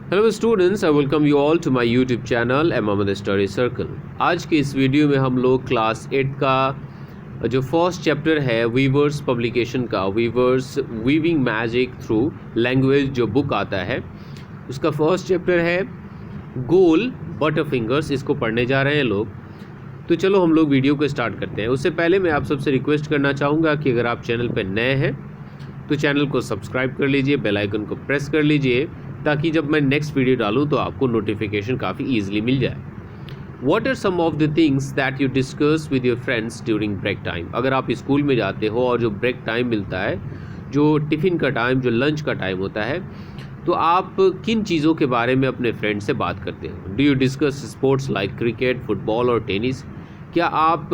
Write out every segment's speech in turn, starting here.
Hello students, I welcome you all to my YouTube channel Mohammad study circle. आज के इस video में हम लोग क्लास 8 का जो फर्स्ट चैप्टर है वीवर्स पब्लिकेशन का, viewers weaving magic through language जो बुक आता है, उसका फर्स्ट चैप्टर है गोल बटर फिंगर्स। इसको पढ़ने जा रहे हैं लोग। तो चलो हम लोग वीडियो को स्टार्ट करते हैं। उससे पहले मैं आप सबसे रिक्वेस्ट करना चाहूँगा कि अगर आप चैनल पर नए हैं तो चैनल को सब्सक्राइब कर लीजिए, बेल आइकन को प्रेस कर लीजिए, ताकि जब मैं नेक्स्ट वीडियो डालूँ तो आपको नोटिफिकेशन काफ़ी ईजिली मिल जाए। What are some of the things that you discuss with your friends during break time? अगर आप स्कूल में जाते हो और जो ब्रेक टाइम मिलता है, जो टिफ़िन का टाइम, जो लंच का टाइम होता है, तो आप किन चीज़ों के बारे में अपने फ्रेंड से बात करते हो? Do you discuss sports like cricket, football और टेनिस? क्या आप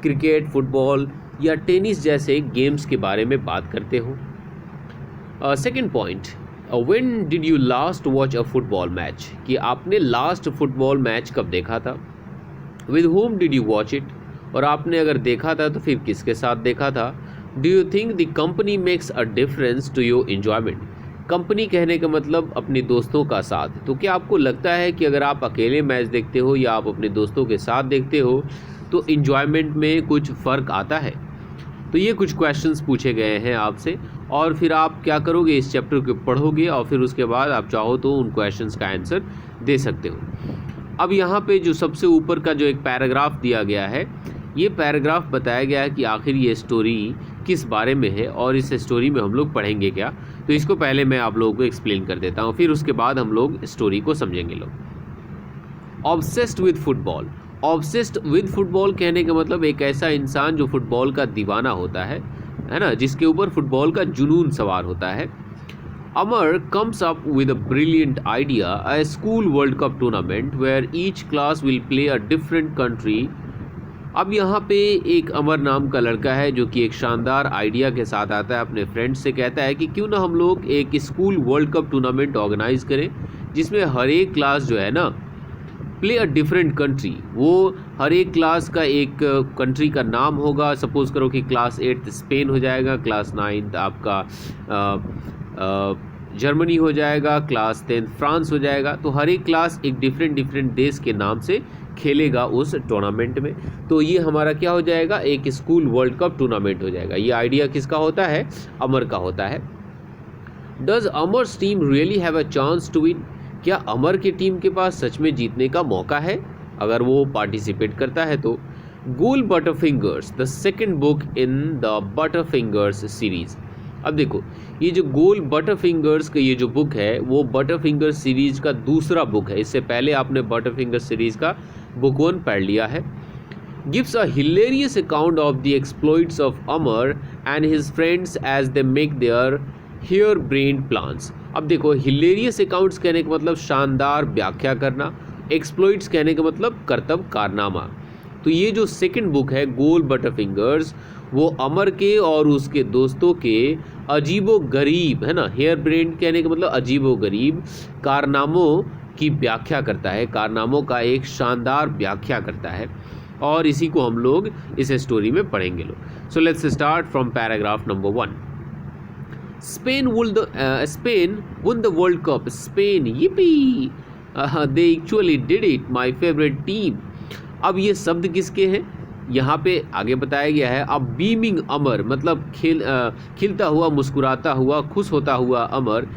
क्रिकेट, फुटबॉल या टेनिस जैसे गेम्स के बारे में बात करते हो? Second point, when did you last watch a football match? कि आपने लास्ट फुटबॉल मैच कब देखा था? With home did you watch it? और आपने अगर देखा था तो फिर किसके साथ देखा था? Do you think the company makes a difference to your enjoyment? Company कहने का मतलब अपने दोस्तों का साथ। तो क्या आपको लगता है कि अगर आप अकेले मैच देखते हो या आप अपने दोस्तों के साथ देखते हो तो एन्जॉयमेंट में कुछ फ़र्क आता है? तो ये कुछ क्वेश्चंस पूछे गए हैं आपसे, और फिर आप क्या करोगे, इस चैप्टर को पढ़ोगे और फिर उसके बाद आप चाहो तो उन क्वेश्चंस का आंसर दे सकते हो। अब यहाँ पे जो सबसे ऊपर का जो एक पैराग्राफ दिया गया है, ये पैराग्राफ बताया गया है कि आखिर ये स्टोरी किस बारे में है और इस स्टोरी में हम लोग पढ़ेंगे क्या। तो इसको पहले मैं आप लोगों को एक्सप्लेन कर देता हूँ, फिर उसके बाद हम लोग स्टोरी को समझेंगे लोग। Obsessed with football. Obsessed with football कहने का मतलब एक ऐसा इंसान जो फुटबॉल का दीवाना होता है ना, जिसके ऊपर फुटबॉल का जुनून सवार होता है। Amar comes up with a brilliant idea, a school world cup tournament where each class will play a different country. अब यहाँ पे एक अमर नाम का लड़का है जो कि एक शानदार आइडिया के साथ आता है, अपने फ्रेंड्स से कहता है कि क्यों ना हम लोग एक school world cup tournament organise करें, जिसमें हर एक क्लास जो है ना प्ले अ डिफरेंट कंट्री। वो हर एक क्लास का एक कंट्री का नाम होगा। सपोज़ करो कि क्लास 8 स्पेन हो जाएगा, क्लास 9 आपका जर्मनी हो जाएगा, क्लास 10 फ्रांस हो जाएगा। तो हर एक क्लास एक डिफरेंट देश के नाम से खेलेगा उस टूर्नामेंट में। तो ये हमारा क्या हो जाएगा, एक स्कूल वर्ल्ड कप टूर्नामेंट हो जाएगा। ये आइडिया किसका होता है? अमर का होता है। Does Amar's team really have a chance to win? क्या अमर की टीम के पास सच में जीतने का मौका है अगर वो पार्टिसिपेट करता है तो? Goal Butterfingers, the second book in the Butterfingers series. अब देखो, ये जो गोल बटरफिंगर्स का ये जो बुक है, वो बटरफिंगर्स सीरीज़ का दूसरा बुक है। इससे पहले आपने बटरफिंगर्स सीरीज़ का बुक 1 पढ़ लिया है। Gives a hilarious account of the exploits of Amar and his friends as they make their hare brain plans. अब देखो, हिलेरियस अकाउंट्स कहने का मतलब शानदार व्याख्या करना, एक्सप्लॉइट्स कहने का मतलब कर्तव्य कारनामा। तो ये जो सेकंड बुक है गोल बटरफिंगर्स, वो अमर के और उसके दोस्तों के अजीबो गरीब, है ना, हेयर ब्रेन कहने का मतलब अजीबो गरीब कारनामों की व्याख्या करता है, कारनामों का एक शानदार व्याख्या करता है, और इसी को हम लोग इस स्टोरी में पढ़ेंगे लोग। So let's start from paragraph number 1। Spain won the World Cup. Spain, yippee! They actually did it. My favorite team. अब ये शब्द किसके हैं? यहाँ पे आगे बताया गया है। अब बीमिंग अमर मतलब खिलता हुआ, मुस्कुराता हुआ, खुश होता हुआ Amar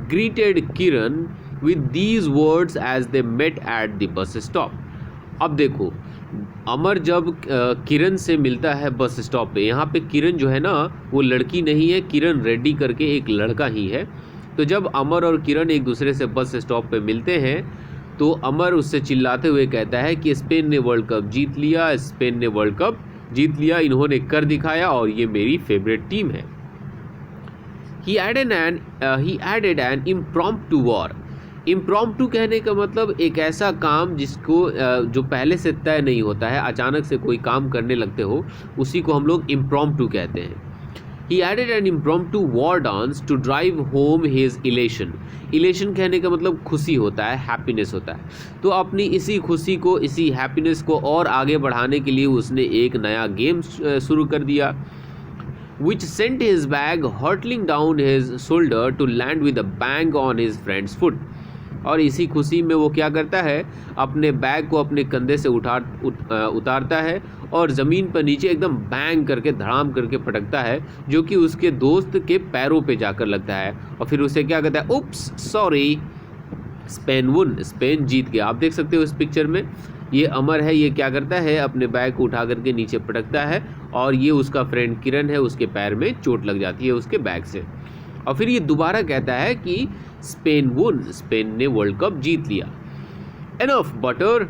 greeted Kiran with these words as they met at the bus stop. अब देखो, अमर जब किरण से मिलता है बस स्टॉप पे, यहाँ पे किरण जो है ना वो लड़की नहीं है, किरण रेड्डी करके एक लड़का ही है। तो जब अमर और किरण एक दूसरे से बस स्टॉप पे मिलते हैं तो अमर उससे चिल्लाते हुए कहता है कि स्पेन ने वर्ल्ड कप जीत लिया, स्पेन ने वर्ल्ड कप जीत लिया, इन्होंने कर दिखाया और ये मेरी फेवरेट टीम है। He added an impromptu war. Impromptu कहने का मतलब एक ऐसा काम जिसको जो पहले से तय नहीं होता है, अचानक से कोई काम करने लगते हो, उसी को हम लोग इम्प्रॉम्प्टू कहते हैं। He added an impromptu war dance to drive home his elation. Elation कहने का मतलब खुशी होता है, हैप्पीनेस होता है। तो अपनी इसी खुशी को, इसी हैप्पीनेस को और आगे बढ़ाने के लिए उसने एक नया गेम शुरू कर दिया, which sent his bag hurtling down his shoulder to land with a bang on his friend's foot. और इसी खुशी में वो क्या करता है, अपने बैग को अपने कंधे से उतारता है और ज़मीन पर नीचे एकदम बैंग करके धड़ाम करके पटकता है, जो कि उसके दोस्त के पैरों पे जाकर लगता है। और फिर उसे क्या कहता है, oops sorry, Spain won, Spain जीत गया। आप देख सकते हो इस पिक्चर में, ये अमर है, ये क्या करता है, अपने बैग को उठा करके नीचे पटकता है और ये उसका फ्रेंड किरण है, उसके पैर में चोट लग जाती है उसके बैग से। और फिर ये दोबारा कहता है कि स्पेन वुन, स्पेन ने वर्ल्ड कप जीत लिया। Enough butter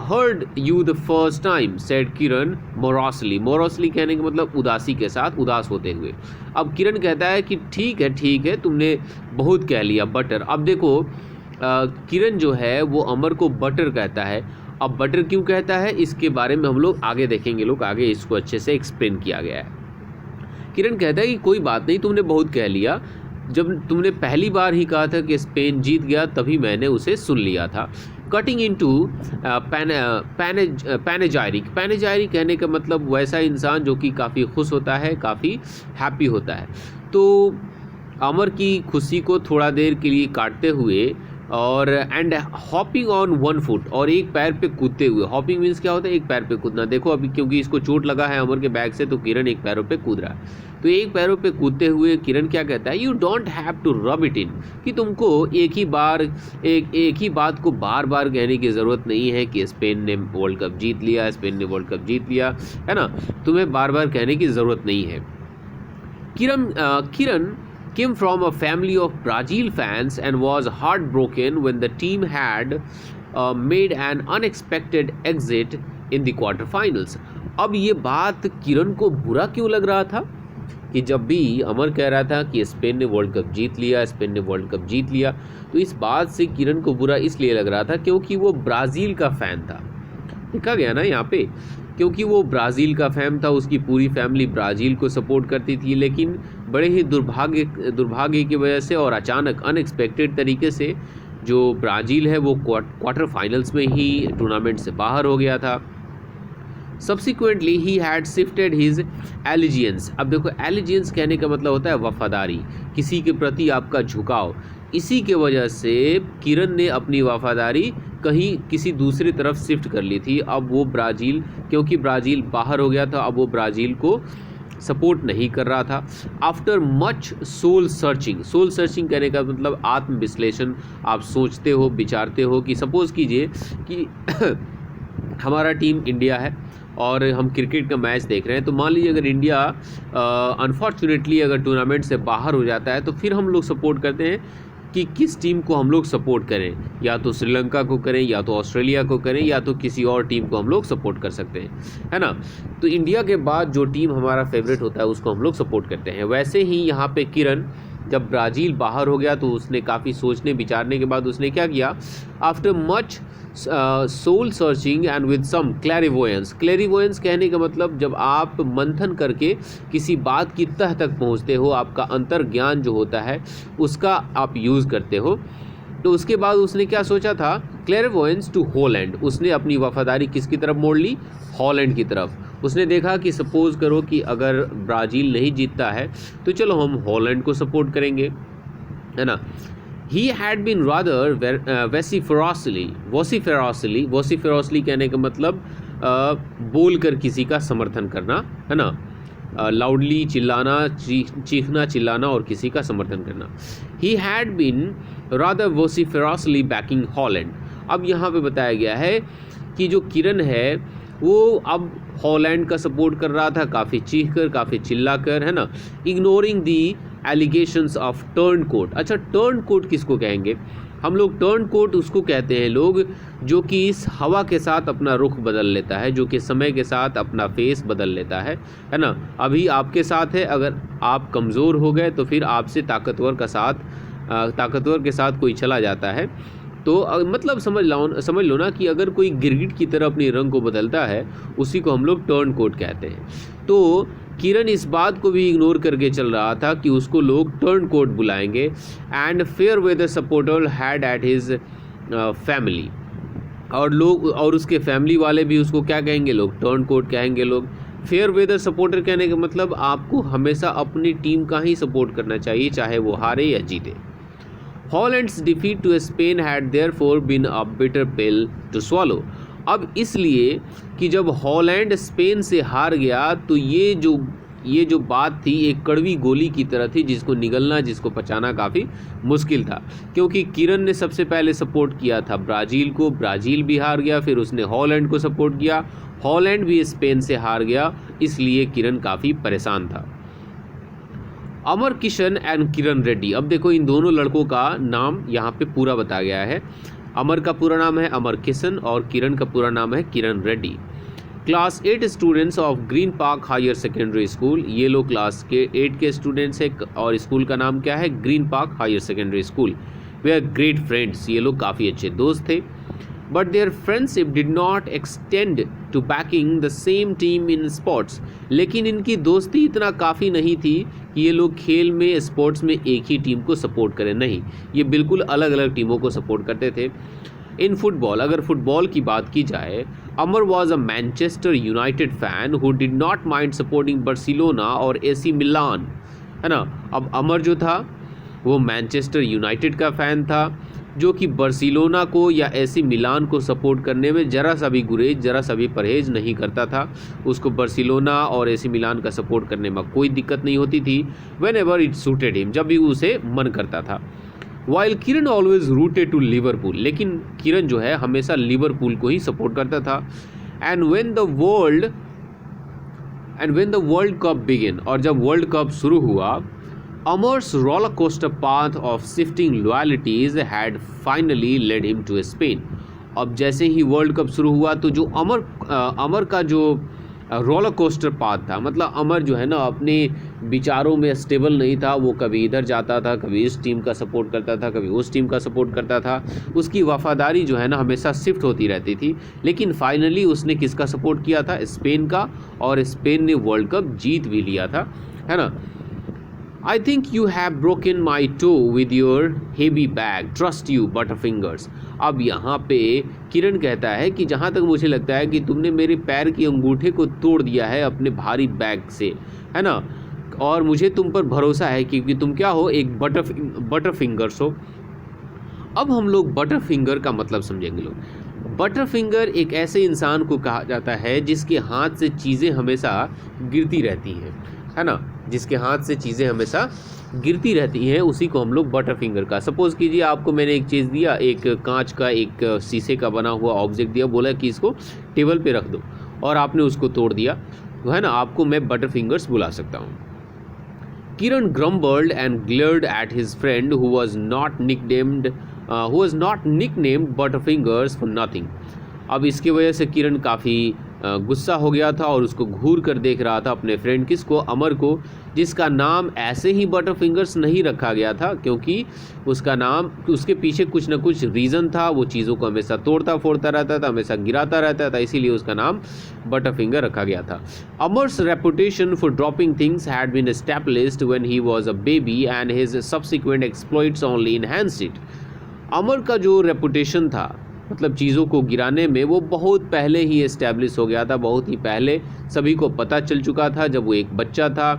heard you the first time said Kiran morosely, morosely कहने का मतलब उदासी के साथ, उदास होते हुए। अब किरण कहता है कि ठीक है तुमने बहुत कह लिया बटर। अब देखो किरण जो है वो अमर को बटर कहता है। अब बटर क्यों कहता है इसके बारे में हम लोग आगे देखेंगे, लोग आगे इसको अच्छे से एक्सप्लेन किया गया है। किरण कहता है कि कोई बात नहीं, तुमने बहुत कह लिया, जब तुमने पहली बार ही कहा था कि स्पेन जीत गया तभी मैंने उसे सुन लिया था। कटिंग इनटू पैनेजाइरिक, पैनेजाइरिक कहने का मतलब वैसा इंसान जो कि काफ़ी खुश होता है, काफ़ी हैप्पी होता है। तो अमर की खुशी को थोड़ा देर के लिए काटते हुए और and hopping on one foot, और एक पैर पे कूदते हुए। हॉपिंग मीन्स क्या होता है, एक पैर पे कूदना। देखो अभी क्योंकि इसको चोट लगा है अमर के बैग से, तो किरण एक पैरों पे कूद रहा है। तो एक पैरों पे कूदते हुए किरण क्या कहता है, you don't have to rub it in, कि तुमको एक ही बात को बार बार कहने की ज़रूरत नहीं है कि स्पेन ने वर्ल्ड कप जीत लिया, स्पेन ने वर्ल्ड कप जीत लिया, है ना, तुम्हें बार बार कहने की ज़रूरत नहीं है। किरण came from a family of Brazil fans and was heartbroken when the team had made an unexpected exit in the quarterfinals. अब ये बात किरण को बुरा क्यों लग रहा था कि जब भी अमर कह रहा था कि स्पेन ने वर्ल्ड कप जीत लिया, स्पेन ने वर्ल्ड कप जीत लिया, तो इस बात से किरण को बुरा इसलिए लग रहा था क्योंकि वो ब्राज़ील का फ़ैन था। लिखा गया ना यहाँ पे, क्योंकि वो ब्राज़ील का फैन था, उसकी पूरी फैमिली ब्राज़ील को सपोर्ट करती थी, लेकिन बड़े ही दुर्भाग्य की वजह से और अचानक अनएक्सपेक्टेड तरीके से जो ब्राज़ील है वो क्वार्टर फाइनल्स में ही टूर्नामेंट से बाहर हो गया था। Subsequently he had shifted his allegiance. अब देखो एलिजियंस कहने का मतलब होता है वफादारी, किसी के प्रति आपका झुकाव। इसी के वजह से किरण ने अपनी वफादारी कहीं किसी दूसरी तरफ शिफ्ट कर ली थी। अब वो ब्राज़ील, क्योंकि ब्राज़ील बाहर हो गया था, अब वो ब्राज़ील को सपोर्ट नहीं कर रहा था। After much soul searching, soul searching कहने का मतलब आत्मविश्लेषण, आप सोचते हो, विचारते हो कि सपोज़ कीजिए कि हमारा टीम इंडिया है और हम क्रिकेट का मैच देख रहे हैं, तो मान लीजिए अगर इंडिया अनफॉर्चुनेटली अगर टूर्नामेंट से बाहर हो जाता है, तो फिर हम लोग सपोर्ट करते हैं कि किस टीम को हम लोग सपोर्ट करें, या तो श्रीलंका को करें, या तो ऑस्ट्रेलिया को करें, या तो किसी और टीम को हम लोग सपोर्ट कर सकते हैं, है ना। तो इंडिया के बाद जो टीम हमारा फेवरेट होता है उसको हम लोग सपोर्ट करते हैं। वैसे ही यहाँ पे किरण जब ब्राज़ील बाहर हो गया तो उसने काफ़ी सोचने विचारने के बाद उसने क्या किया, after much soul searching and with some clairvoyance. Clairvoyance कहने का मतलब जब आप मंथन करके किसी बात की तह तक पहुंचते हो, आपका अंतर ज्ञान जो होता है उसका आप यूज़ करते हो। तो उसके बाद उसने क्या सोचा था, क्लैरिवोयंस टू हॉलैंड। उसने अपनी वफादारी किसकी तरफ मोड़ ली, हॉलैंड की तरफ। उसने देखा कि सपोज़ करो कि अगर ब्राज़ील नहीं जीतता है तो चलो हम हॉलैंड को सपोर्ट करेंगे, है ना। He had been rather vociferously कहने का मतलब बोल कर किसी का समर्थन करना, है ना, लाउडली चिल्लाना, चीखना चिल्लाना और किसी का समर्थन करना। He had been rather vociferously backing Holland। अब यहाँ पे बताया गया है कि जो किरण है वो अब हॉलैंड का सपोर्ट कर रहा था, काफ़ी चीख कर, काफ़ी चिल्ला कर, है ना। Ignoring the allegations of turncoat. अच्छा, टर्न कोट किसको कहेंगे हम लोग? टर्न कोट उसको कहते हैं लोग जो कि इस हवा के साथ अपना रुख बदल लेता है, जो कि समय के साथ अपना फेस बदल लेता है ना। अभी आपके साथ है, अगर आप कमज़ोर हो गए तो फिर आपसे ताकतवर के साथ कोई चला जाता है, तो मतलब समझ लो ना कि अगर कोई गिरगिट की तरह अपनी रंग को बदलता है, उसी को हम लोग टर्न कोट कहते हैं। तो किरण इस बात को भी इग्नोर करके चल रहा था कि उसको लोग टर्न कोट बुलाएंगे। And fair weather supporter had at his family, और उसके फैमिली वाले भी उसको क्या कहेंगे, लोग टर्न कोट कहेंगे। लोग फेयर वेदर सपोर्टर कहने का मतलब आपको हमेशा अपनी टीम का ही सपोर्ट करना चाहिए, चाहे वो हारे या जीते। Holland's defeat to Spain had therefore been a bitter pill to swallow. अब इसलिए कि जब हॉलैंड स्पेन से हार गया तो ये जो बात थी एक कड़वी गोली की तरह थी, जिसको निगलना, जिसको पचाना काफ़ी मुश्किल था। क्योंकि किरण ने सबसे पहले सपोर्ट किया था ब्राज़ील को, ब्राज़ील भी हार गया, फिर उसने हॉलैंड को सपोर्ट किया, हॉलैंड भी स्पेन से हार गया, इसलिए किरण काफ़ी परेशान था। अमर किशन एंड किरण रेड्डी। अब देखो इन दोनों लड़कों का नाम यहाँ पे पूरा बताया गया है। अमर का पूरा नाम है अमर किशन और किरण का पूरा नाम है Kiran Reddy. Class 8 students of Green Park higher secondary School. ये लोग क्लास के 8 के स्टूडेंट्स हैं और स्कूल का नाम क्या है? Green Park higher secondary school. We are great friends. ये लोग काफ़ी अच्छे दोस्त थे। But their friendship did not extend to backing the same team in sports. लेकिन इनकी दोस्ती इतना काफ़ी नहीं थी कि ये लोग खेल में, स्पोर्ट्स में एक ही टीम को सपोर्ट करें। नहीं, ये बिल्कुल अलग अलग टीमों को सपोर्ट करते थे। इन फुटबॉल, अगर फुटबॉल की बात की जाए, Amar was a Manchester United fan who did not mind supporting Barcelona और एसी मिलान, है ना। अब अमर जो था वो मैनचेस्टर यूनाइटेड का फ़ैन था, जो कि बार्सिलोना को या एसी मिलान को सपोर्ट करने में ज़रा सा भी गुरेज, ज़रा सा भी परहेज नहीं करता था। उसको बार्सिलोना और एसी मिलान का सपोर्ट करने में कोई दिक्कत नहीं होती थी। Whenever it suited him, जब भी उसे मन करता था। While Kiran always rooted to Liverpool, लेकिन किरण जो है हमेशा लिवरपूल को ही सपोर्ट करता था। And when the world cup begin, और जब वर्ल्ड कप शुरू हुआ, Amar's roller coaster path of shifting loyalties had finally led him to Spain. अब जैसे ही वर्ल्ड कप शुरू हुआ तो जो अमर का जो रोलर कोस्टर पाथ था, मतलब अमर जो है ना अपने विचारों में स्टेबल नहीं था। वो कभी इधर जाता था, कभी इस टीम का सपोर्ट करता था, कभी उस टीम का सपोर्ट करता था। उसकी वफादारी जो है ना हमेशा शिफ्ट होती रहती थी। लेकिन फाइनली उसने किसका सपोर्ट किया था? स्पेन का, और स्पेन ने वर्ल्ड कप जीत भी लिया था, है ना। I think you have broken my toe with your heavy bag. Trust you, Butterfingers. अब यहाँ पे किरण कहता है कि जहाँ तक मुझे लगता है कि तुमने मेरे पैर की अंगूठे को तोड़ दिया है अपने भारी बैग से, है ना, और मुझे तुम पर भरोसा है क्योंकि तुम क्या हो? एक बटरफिंगर्स हो। अब हम लोग बटरफिंगर का मतलब समझेंगे लोग। बटरफिंगर एक ऐसे इंसान को कहा जाता है जिसके हाथ से चीज़ें हमेशा गिरती रहती हैं, है ना, जिसके हाथ से चीज़ें हमेशा गिरती रहती हैं, उसी को हम लोग बटर फिंगर का। सपोज़ कीजिए आपको मैंने एक चीज़ दिया, एक कांच का, एक शीशे का बना हुआ ऑब्जेक्ट दिया, बोला कि इसको टेबल पे रख दो, और आपने उसको तोड़ दिया, तो है ना, आपको मैं बटर फिंगर्स बुला सकता हूँ। किरण grumbled and glared at his friend who was not nicknamed Butterfingers for nothing. अब इसकी वजह से किरण काफ़ी गुस्सा हो गया था और उसको घूर कर देख रहा था अपने फ्रेंड किसको? अमर को, जिसका नाम ऐसे ही बटरफिंगर्स नहीं रखा गया था, क्योंकि उसका नाम, उसके पीछे कुछ ना कुछ रीज़न था। वो चीज़ों को हमेशा तोड़ता फोड़ता रहता था, हमेशा गिराता रहता था, इसीलिए उसका नाम बटरफिंगर रखा गया था। Amar's reputation for dropping things had been established when he was a baby and his subsequent exploits only enhanced it. Amar का जो रेपुटेशन था, मतलब चीज़ों को गिराने में, वो बहुत पहले ही इस्टेब्लिश हो गया था, बहुत ही पहले सभी को पता चल चुका था जब वो एक बच्चा था।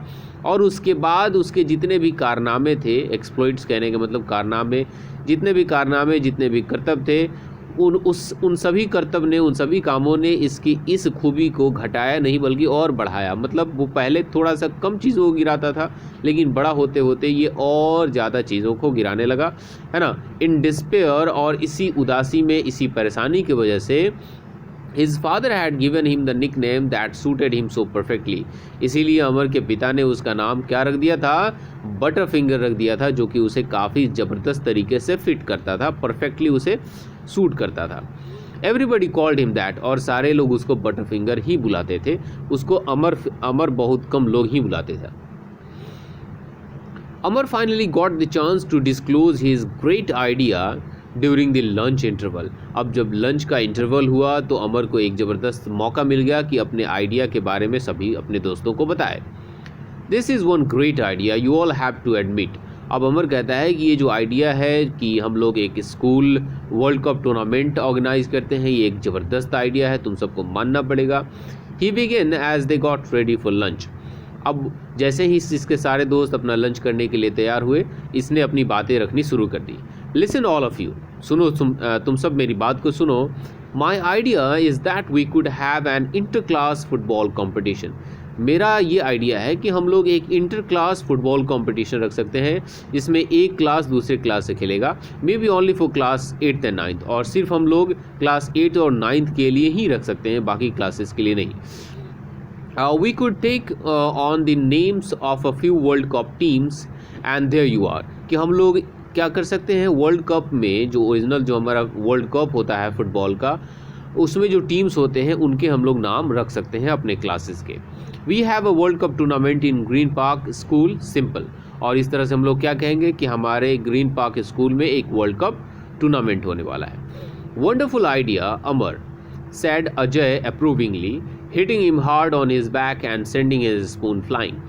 और उसके बाद उसके जितने भी कारनामे थे, एक्सप्लॉइट्स कहने का मतलब कारनामे, जितने भी कारनामे, जितने भी करतब थे, उन सभी करतब ने, उन सभी कामों ने इसकी इस खूबी को घटाया नहीं बल्कि और बढ़ाया। मतलब वो पहले थोड़ा सा कम चीज़ों को गिराता था, लेकिन बड़ा होते होते ये और ज़्यादा चीज़ों को गिराने लगा, है ना। इन डिस्पेयर, और इसी उदासी में, इसी परेशानी की वजह से His father had given him the nickname that suited him so perfectly. इसीलिए अमर के पिता ने उसका नाम क्या रख दिया था? बटरफिंगर रख दिया था, जो कि उसे काफ़ी ज़बरदस्त तरीके से फिट करता था, परफेक्टली उसे सूट करता था। Everybody called him that, और सारे लोग उसको बटरफिंगर ही बुलाते थे, उसको अमर बहुत कम लोग ही बुलाते थे। अमर finally got the chance to disclose his great idea during the lunch interval. अब जब लंच का इंटरवल हुआ तो अमर को एक ज़बरदस्त मौका मिल गया कि अपने आइडिया के बारे में सभी अपने दोस्तों को बताए। This is one great idea you all have to admit. अब अमर कहता है कि ये जो आइडिया है कि हम लोग एक school world cup tournament organise करते हैं, ये एक ज़बरदस्त आइडिया है, तुम सबको मानना पड़ेगा। He begin as they got ready for lunch. अब जैसे ही इसके सारे दोस्त अपना लंच करने के लिए तैयार हुए, इसने अपनी बातें रखनी शुरू कर दी। लिसन ऑल ऑफ यू, सुनो तुम सब मेरी बात को सुनो। My idea is that we could have an inter class football competition. मेरा ये आइडिया है कि हम लोग एक इंटर क्लास फुटबॉल कंपटीशन रख सकते हैं जिसमें एक क्लास दूसरे क्लास से खेलेगा, may be only for class 8th and 9th, और सिर्फ हम लोग क्लास 8 और 9th के लिए ही रख सकते हैं, बाकी क्लासेस के लिए नहीं। We could take on the names of a few world cup teams and there you are, कि हम लोग क्या कर सकते हैं, वर्ल्ड कप में जो ओरिजिनल जो हमारा वर्ल्ड कप होता है फुटबॉल का, उसमें जो टीम्स होते हैं उनके हम लोग नाम रख सकते हैं अपने क्लासेस के। We have a world cup tournament in Green Park school simple, और इस तरह से हम लोग क्या कहेंगे कि हमारे ग्रीन पार्क स्कूल में एक वर्ल्ड कप टूर्नामेंट होने वाला है। Wonderful idea Amar, said Ajay approvingly, hitting him hard on his back and sending his spoon flying।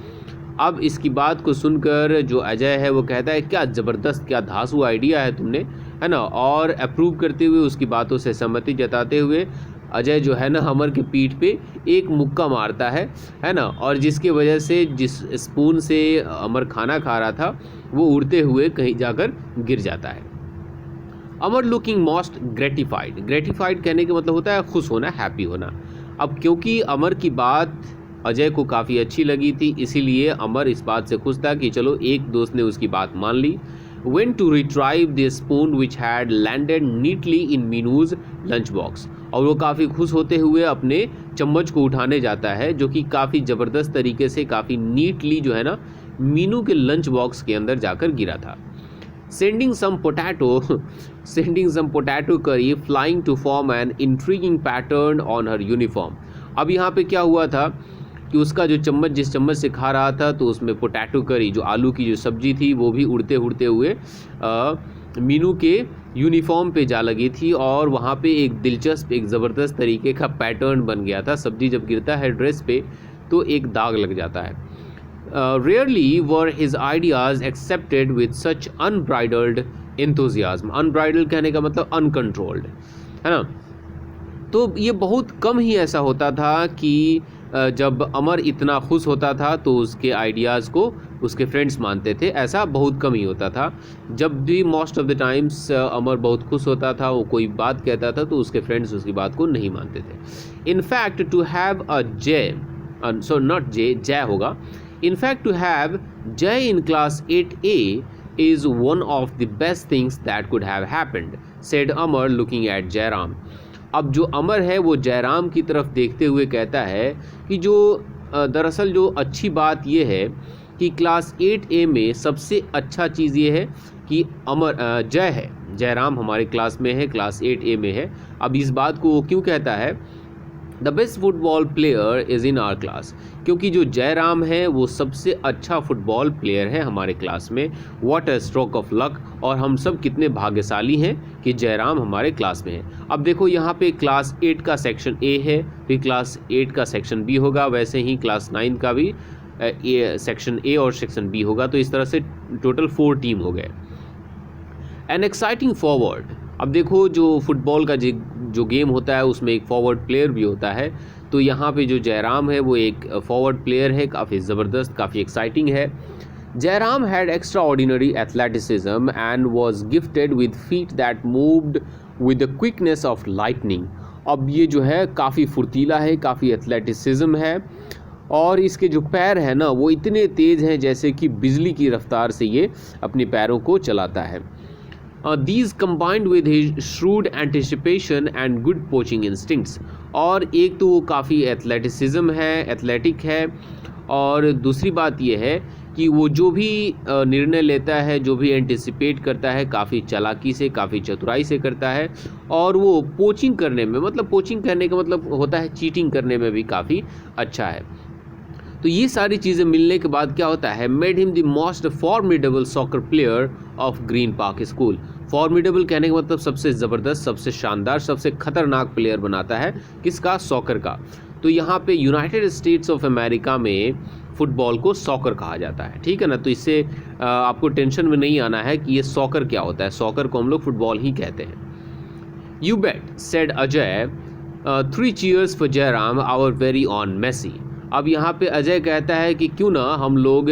अब इसकी बात को सुनकर जो अजय है वो कहता है क्या ज़बरदस्त, क्या धांसू आइडिया है तुमने, है ना, और अप्रूव करते हुए उसकी बातों से सहमति जताते हुए अजय जो है ना अमर के पीठ पे एक मुक्का मारता है ना, और जिसकी वजह से जिस स्पून से अमर खाना खा रहा था वो उड़ते हुए कहीं जाकर गिर जाता है। अमर लुकिंग मोस्ट ग्रेटिफाइड, ग्रेटिफाइड कहने का मतलब होता है खुश होना, हैप्पी होना। अब क्योंकि अमर की बात अजय को काफ़ी अच्छी लगी थी, इसीलिए अमर इस बात से खुश था कि चलो एक दोस्त ने उसकी बात मान ली। Went to retrieve the spoon which had landed neatly in Meenu's lunch box, और वो काफ़ी खुश होते हुए अपने चम्मच को उठाने जाता है जो कि काफ़ी ज़बरदस्त तरीके से काफ़ी नीटली जो है ना मीनू के लंच बॉक्स के अंदर जाकर गिरा था। Sending some potato curry flying to form an intriguing pattern on her uniform। अब यहाँ पे क्या हुआ था कि उसका जो चम्मच जिस चम्मच से खा रहा था तो उसमें पोटैटो करी जो आलू की जो सब्जी थी वो भी उड़ते उड़ते हुए मीनू के यूनिफॉर्म पे जा लगी थी, और वहाँ पे एक दिलचस्प एक ज़बरदस्त तरीके का पैटर्न बन गया था। सब्जी जब गिरता है ड्रेस पे तो एक दाग लग जाता है। Rarely were his ideas accepted with such unbridled enthusiasm. Unbridled कहने का मतलब अनकंट्रोल्ड, है ना। तो ये बहुत कम ही ऐसा होता था कि जब अमर इतना खुश होता था तो उसके आइडियाज़ को उसके फ्रेंड्स मानते थे, ऐसा बहुत कम ही होता था। जब भी मोस्ट ऑफ द टाइम्स अमर बहुत खुश होता था, वो कोई बात कहता था तो उसके फ्रेंड्स उसकी बात को नहीं मानते थे। इनफैक्ट टू हैव अ जय, सो नॉट जय होगा, इनफैक्ट टू हैव जय in class 8A is one of the best things that could have happened, said Amar looking at Jairam. अब जो अमर है वो जयराम की तरफ देखते हुए कहता है कि जो दरअसल जो अच्छी बात ये है कि क्लास 8A में सबसे अच्छा चीज़ ये है कि जय है, जयराम हमारे क्लास में है, क्लास 8A में है। अब इस बात को वो क्यों कहता है, the best football player is in our class, क्योंकि जो जयराम है वो सबसे अच्छा फुटबॉल प्लेयर है हमारे क्लास में। What a stroke of luck, और हम सब कितने भाग्यशाली हैं कि जयराम हमारे क्लास में है। अब देखो यहाँ पे क्लास 8 का सेक्शन A है, फिर क्लास 8 का सेक्शन B होगा, वैसे ही क्लास 9 का भी सेक्शन A और सेक्शन B होगा, तो इस तरह से टोटल 4 टीम हो गए। एन एक्साइटिंग फॉरवर्ड, अब देखो जो फुटबॉल का जो गेम होता है उसमें एक फॉरवर्ड प्लेयर भी होता है, तो यहाँ पे जो जयराम है वो एक फॉरवर्ड प्लेयर है, काफ़ी ज़बरदस्त, काफ़ी एक्साइटिंग है। Jairam had extra ordinary athleticism and was gifted with feet that moved with the quickness of lightning. अब ये जो है काफ़ी फुर्तीला है, काफ़ी एथलेटिसिज्म है, और इसके जो पैर हैं ना वो इतने तेज़ हैं जैसे कि बिजली की रफ्तार से ये अपने पैरों को चलाता है। These combined with his shrewd anticipation and good poaching instincts, और एक तो वो काफ़ी एथलेटिसिज्म है, एथलेटिक है, और दूसरी बात ये है कि वो जो भी निर्णय लेता है, जो भी एंटिसिपेट करता है, काफ़ी चालाकी से, काफ़ी चतुराई से करता है, और वो पोचिंग करने में, मतलब पोचिंग करने का मतलब होता है चीटिंग करने में भी काफ़ी अच्छा है। तो ये सारी चीज़ें मिलने के बाद क्या होता है, made him the most formidable soccer player of Green Park school. Formidable कहने का मतलब सबसे ज़बरदस्त, सबसे शानदार, सबसे खतरनाक प्लेयर बनाता है, किसका, सॉकर का। तो यहाँ पे यूनाइटेड स्टेट्स ऑफ अमेरिका में फ़ुटबॉल को सॉकर कहा जाता है, ठीक है ना। तो इससे आपको टेंशन में नहीं आना है कि ये सॉकर क्या होता है, सॉकर को हम लोग फुटबॉल ही कहते हैं। You bet, said Ajay, 3 cheers for Jairam, our very own Messi. अब यहाँ पे अजय कहता है कि क्यों ना हम लोग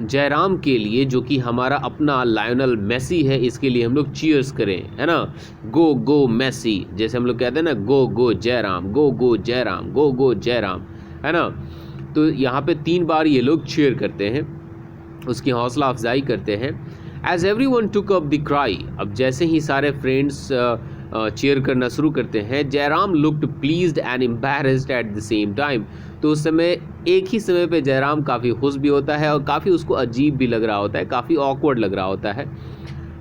जयराम के लिए, जो कि हमारा अपना लायनल मेसी है, इसके लिए हम लोग चीयर्स करें, है ना। गो गो मेसी, जैसे हम लोग कहते हैं ना, गो गो जयराम, गो गो जयराम, गो गो जयराम, है ना। तो यहाँ पे 3 बार ये लोग चीयर करते हैं, उसकी हौसला अफजाई करते हैं। As everyone took up the cry, अब जैसे ही सारे फ्रेंड्स चीयर करना शुरू करते हैं, Jairam looked pleased and embarrassed at the same time. तो उस समय एक ही समय पे जयराम काफ़ी खुश भी होता है और काफ़ी उसको अजीब भी लग रहा होता है, काफ़ी ऑकवर्ड लग रहा होता है।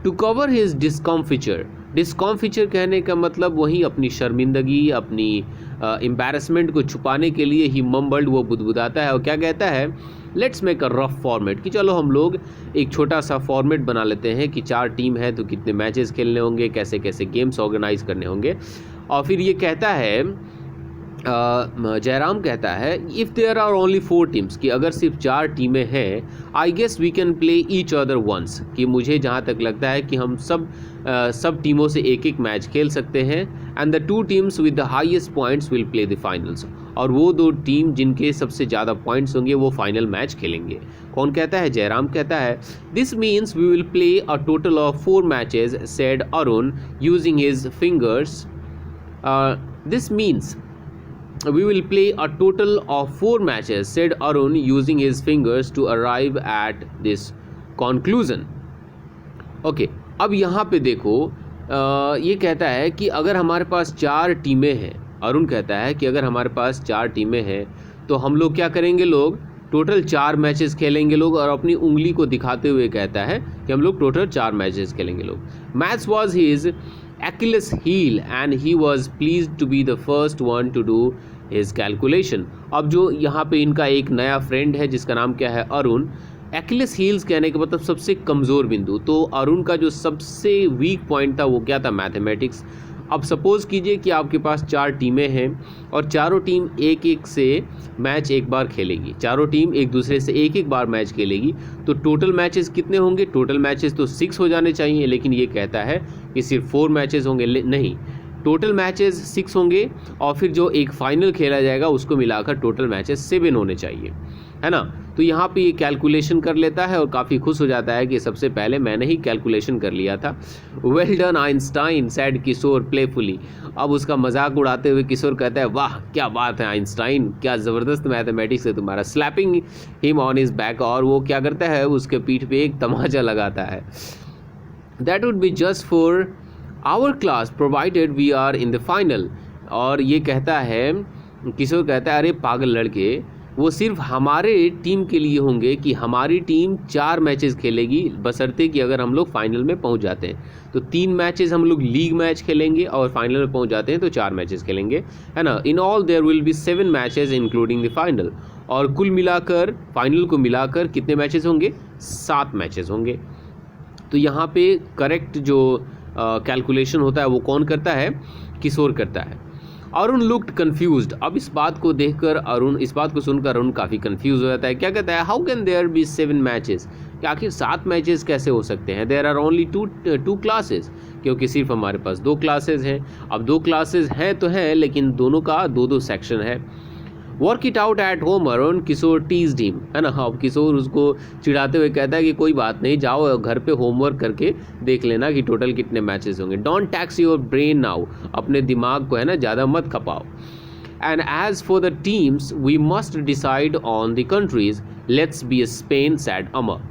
टू कवर हिज डिस्कम्फिचर, डिस्कम्फिचर कहने का मतलब वही अपनी शर्मिंदगी, अपनी एम्बैरेसमेंट को छुपाने के लिए ही मम्बल्ड, वो बुदबुदाता है और क्या कहता है, let's make a rough format, कि चलो हम लोग एक छोटा सा फॉर्मेट बना लेते हैं कि 4 टीम है तो कितने मैचेस खेलने होंगे, कैसे कैसे गेम्स ऑर्गेनाइज करने होंगे। और फिर ये कहता है, जयराम कहता है, if there are only 4 teams, कि अगर सिर्फ 4 टीमें हैं, I guess we can play each other once, कि मुझे जहाँ तक लगता है कि हम सब टीमों से एक एक मैच खेल सकते हैं। And the 2 teams with the highest points will play the finals, और वो 2 टीम जिनके सबसे ज़्यादा पॉइंट्स होंगे वो फाइनल मैच खेलेंगे। कौन कहता है? जयराम कहता है, this means we will play a total of 4 matches, said Arun using his fingers. This means we will play a total of 4 matches, said Arun using his fingers to arrive at this conclusion. Okay, अब यहाँ पे देखो, ये कहता है कि अगर हमारे पास 4 टीमें हैं, अरुण कहता है कि अगर हमारे पास 4 टीमें हैं तो हम लोग क्या करेंगे, लोग टोटल 4 मैचेस खेलेंगे लोग, और अपनी उंगली को दिखाते हुए कहता है कि हम लोग टोटल 4 मैचेस खेलेंगे लोग। Maths was his Achilles heel and he was pleased to be the first one to do his calculation. अब जो यहाँ पे इनका एक नया फ्रेंड है जिसका नाम क्या है, अरुण। Achilles heels कहने का मतलब सबसे कमज़ोर बिंदु, तो अरुण का जो सबसे वीक पॉइंट था वो क्या था, मैथमेटिक्स। अब सपोज़ कीजिए कि आपके पास 4 टीमें हैं और चारों टीम एक एक से मैच एक बार खेलेगी, चारों टीम एक दूसरे से एक एक बार मैच खेलेगी, तो टोटल मैचेस कितने होंगे? टोटल मैचेस तो 6 हो जाने चाहिए, लेकिन ये कहता है कि सिर्फ 4 मैचेस होंगे। नहीं, टोटल मैचेस 6 होंगे और फिर जो एक फाइनल खेला जाएगा उसको मिलाकर टोटल मैचेस 7 होने चाहिए, है ना। तो यहाँ पे ये कैलकुलेशन कर लेता है और काफ़ी खुश हो जाता है कि सबसे पहले मैंने ही कैलकुलेशन कर लिया था। वेल डन आइंस्टाइन, सैड किशोर प्लेफुली। अब उसका मजाक उड़ाते हुए किशोर कहता है, वाह क्या बात है आइंस्टाइन, क्या ज़बरदस्त मैथमेटिक्स है तुम्हारा, slapping him on his back, और वो क्या करता है, उसके पीठ पे एक तमाचा लगाता है। That would be just for our class provided we are in the final. और ये कहता है, किशोर कहता है, अरे पागल लड़के, वो सिर्फ हमारे टीम के लिए होंगे कि हमारी टीम 4 मैचेस खेलेगी, बशर्ते कि अगर हम लोग फाइनल में पहुंच जाते हैं तो 3 मैचेस हम लोग लीग मैच खेलेंगे और फाइनल में पहुंच जाते हैं तो 4 मैचेस खेलेंगे, है ना। In all there will be 7 matches including the final, और कुल मिलाकर फाइनल को मिलाकर कितने मैचेस होंगे? 7 मैचेस होंगे। तो यहाँ पे करेक्ट जो कैलकुलेशन होता है वो कौन करता है? किशोर करता है। Arun looked confused. अब इस बात को सुनकर अरुण काफ़ी कन्फ्यूज हो जाता है। क्या कहता है? How can there be 7 matches, कि आखिर 7 मैचेस कैसे हो सकते हैं? देयर आर ओनली 2 क्लासेस, क्योंकि सिर्फ हमारे पास 2 क्लासेस हैं। अब 2 क्लासेस हैं तो हैं, लेकिन दोनों का 2-2 सेक्शन है। Work it out at home Arun, Kishore teased him, है ना। अब किशोर उसको चिढ़ाते हुए कहता है कि कोई बात नहीं, जाओ घर पे होमवर्क करके देख लेना कि टोटल कितने मैचेस होंगे। Don't tax your brain now, अपने दिमाग को, है ना, ज़्यादा मत खपाओ। And as for the teams we must decide on the countries, let's be Spain, said Amar.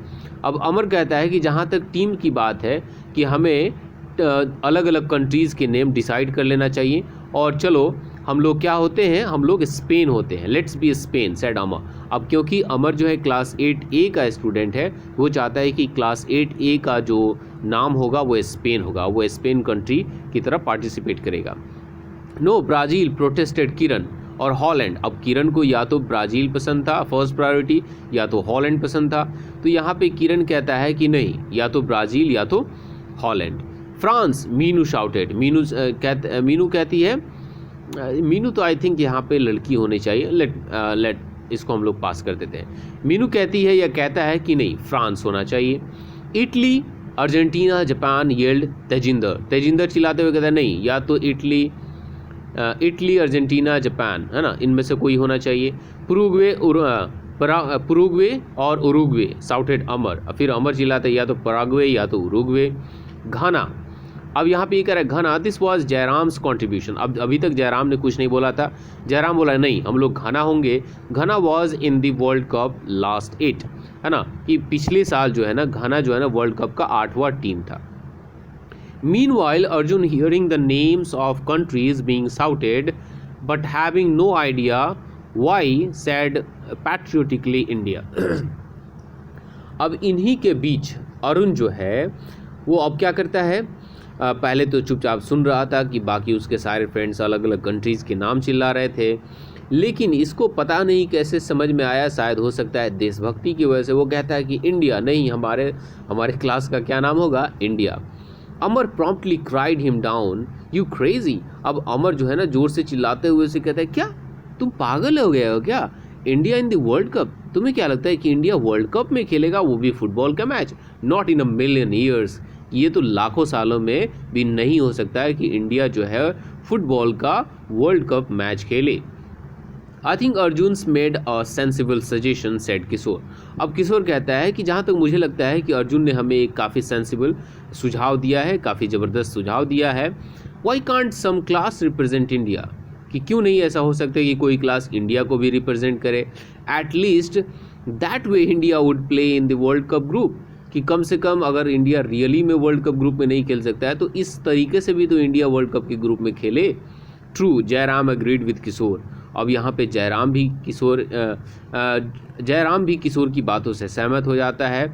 अब अमर कहता है कि जहाँ तक टीम की बात है कि हमें अलग अलग कंट्रीज़ के नेम डिसाइड कर लेना चाहिए, और चलो हम लोग क्या होते हैं, हम लोग स्पेन होते हैं, let's be Spain, said Amar. अब क्योंकि अमर जो है क्लास 8A का स्टूडेंट है, वो चाहता है कि क्लास 8A का जो नाम होगा वो स्पेन होगा, वो स्पेन कंट्री की तरफ पार्टिसिपेट करेगा। नो ब्राज़ील, प्रोटेस्टेड किरण, और हॉलैंड। अब किरण को या तो ब्राज़ील पसंद था फर्स्ट प्रायोरिटी, या तो हॉलैंड पसंद था, तो यहाँ पे किरण कहता है कि नहीं, या तो ब्राज़ील या तो Holland. France, Meenu shouted, Meenu कहती है, मीनू तो आई थिंक यहाँ पे लड़की होनी चाहिए, लेट इसको हम लोग पास कर देते हैं। मीनू कहती है या कहता है कि नहीं, फ्रांस होना चाहिए। Italy, Argentina, Japan, yelled, Tejinder चिल्लाते हुए कहता है नहीं, या तो इटली, अर्जेंटीना, जापान, है ना, इनमें से कोई होना चाहिए। पुरुग्वे और उरुग्वे साउटेड अमर, फिर अमर चिल्लाते या तो पराग्वे या तो उरुग्वे। घाना, अब यहाँ पे ये कह रहा है घाना, दिस वाज जयराम्स कॉन्ट्रीब्यूशन। अब अभी तक जयराम ने कुछ नहीं बोला था, जयराम बोला नहीं हम लोग घाना होंगे। Ghana was in the world cup last 8, है ना, कि पिछले साल जो है ना घाना जो है ना वर्ल्ड कप का 8वां टीम था। Meanwhile Arjun hearing the names of countries being shouted but having no idea why said patriotically India. अब इन्हीं के बीच अरुण जो है वो अब क्या करता है, पहले तो चुपचाप सुन रहा था कि बाकी उसके सारे फ्रेंड्स अलग अलग कंट्रीज़ के नाम चिल्ला रहे थे, लेकिन इसको पता नहीं कैसे समझ में आया, शायद हो सकता है देशभक्ति की वजह से, वो कहता है कि इंडिया नहीं, हमारे क्लास का क्या नाम होगा, India. Amar promptly cried him down, you crazy. अब अमर जो है ना जोर से चिल्लाते हुए से कहता है क्या तुम पागल हो गए हो क्या, India in the world cup, तुम्हें क्या लगता है कि इंडिया वर्ल्ड कप में खेलेगा, वो भी फुटबॉल का match, not in a million years, ये तो लाखों सालों में भी नहीं हो सकता है कि इंडिया जो है फुटबॉल का वर्ल्ड कप मैच खेले। I think Arjun's made a sensible suggestion said Kishore. अब किशोर कहता है कि जहाँ तक मुझे लगता है कि अर्जुन ने हमें एक काफ़ी सेंसिबल सुझाव दिया है, काफ़ी ज़बरदस्त सुझाव दिया है। Why can't some class represent India, कि क्यों नहीं ऐसा हो सकता कि कोई क्लास इंडिया को भी रिप्रेजेंट करे, at least that way India would play in the world cup group, कि कम से कम अगर इंडिया रियली में वर्ल्ड कप ग्रुप में नहीं खेल सकता है तो इस तरीके से भी तो इंडिया वर्ल्ड कप के ग्रुप में खेले। ट्रू, जयराम अग्रीड विद किशोर। अब यहाँ पे जयराम भी किशोर की बातों से सहमत हो जाता है।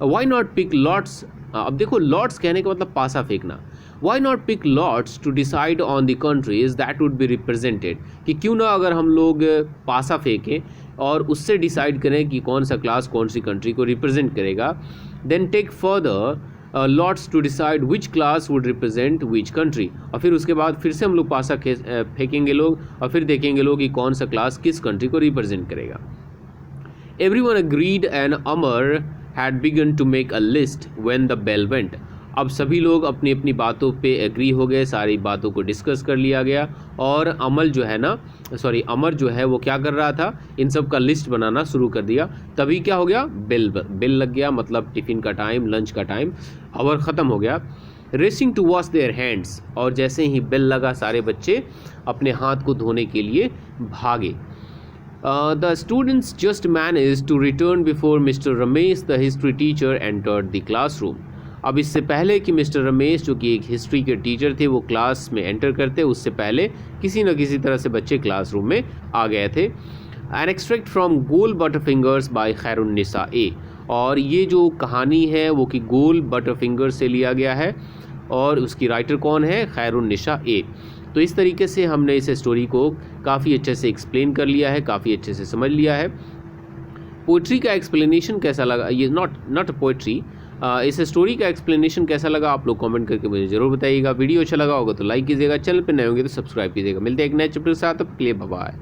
वाई नॉट पिक लॉट्स, अब देखो लॉट्स कहने का मतलब पासा फेंकना, why not pick lots to decide on the countries that would be represented, कि क्यों ना अगर हम लोग पासा फेंकें और उससे डिसाइड करें कि कौन सा क्लास कौन सी कंट्री को रिप्रेजेंट करेगा। Then take further lots to decide which class would represent which country, और फिर उसके बाद फिर से हम लोग पासा फेंकेंगे लोग और फिर देखेंगे लोग कि कौन सा क्लास किस कंट्री को रिप्रेजेंट करेगा। Everyone agreed and Amar had begun to make a list when the bell went. अब सभी लोग अपनी अपनी बातों पे एग्री हो गए, सारी बातों को डिस्कस कर लिया गया और अमर जो है वो क्या कर रहा था, इन सब का लिस्ट बनाना शुरू कर दिया। तभी क्या हो गया, बेल लग गया, मतलब टिफ़िन का टाइम, लंच का टाइम, आवर ख़त्म हो गया। Racing to wash their hands, और जैसे ही बेल लगा सारे बच्चे अपने हाथ को धोने के लिए भागे। The students just managed to return before Mr. Ramesh, the history teacher, entered the classroom. अब इससे पहले कि मिस्टर रमेश जो कि एक हिस्ट्री के टीचर थे वो क्लास में एंटर करते, उससे पहले किसी न किसी तरह से बच्चे क्लासरूम में आ गए थे। An extract from Goal Butterfingers by Khairunnisa A, और ये जो कहानी है वो कि गोल बटरफिंगर से लिया गया है और उसकी राइटर कौन है, खैरुन्निसा ए। तो इस तरीके से हमने इस स्टोरी को काफ़ी अच्छे से एक्सप्लेन कर लिया है, काफ़ी अच्छे से समझ लिया है। पोइट्री का एक्सप्लेनेशन कैसा लगा, ये नॉट पोइट्री, इस स्टोरी का एक्सप्लेनेशन कैसा लगा आप लोग कमेंट करके मुझे ज़रूर बताइएगा। वीडियो अच्छा लगा होगा तो लाइक कीजिएगा, चैनल पर नए होंगे तो सब्सक्राइब कीजिएगा। मिलते हैं एक नए चैप्टर के साथ, तब के लिए बाय बाय।